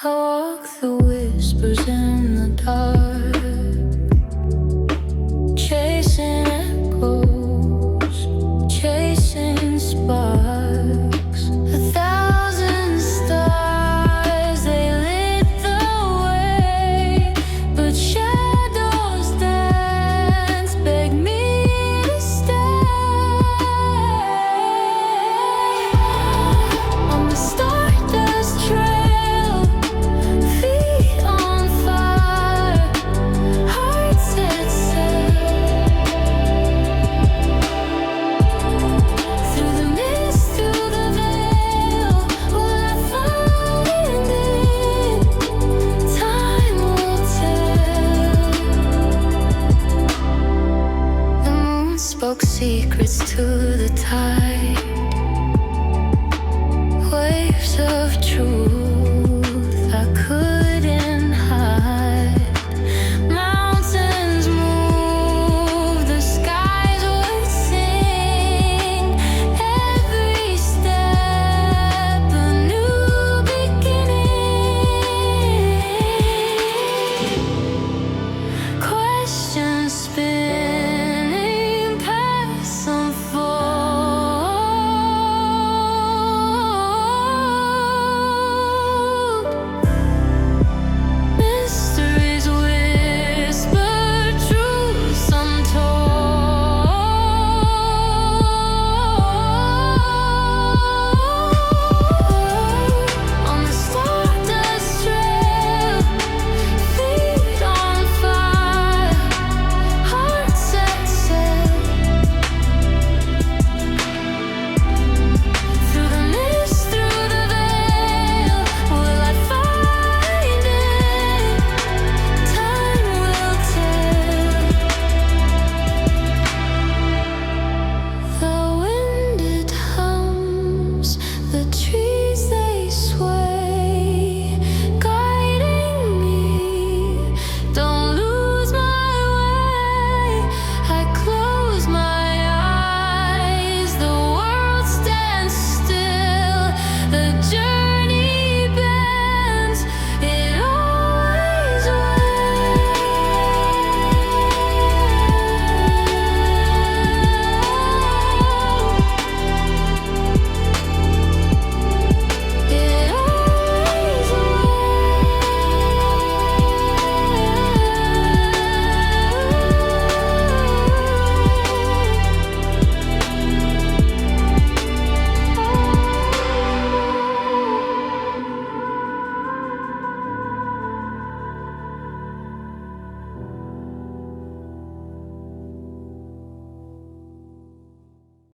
walk through whispers in the dark, chasing echoes, chasing sparks. 1,000 stars, they lit the way, but shadows dance, beg me to stay. On the Stardust Trail, feet on fire, hearts set sail. Through the mist, through the veil, will I find it? Time will tell. The moon spoke secrets to the tide.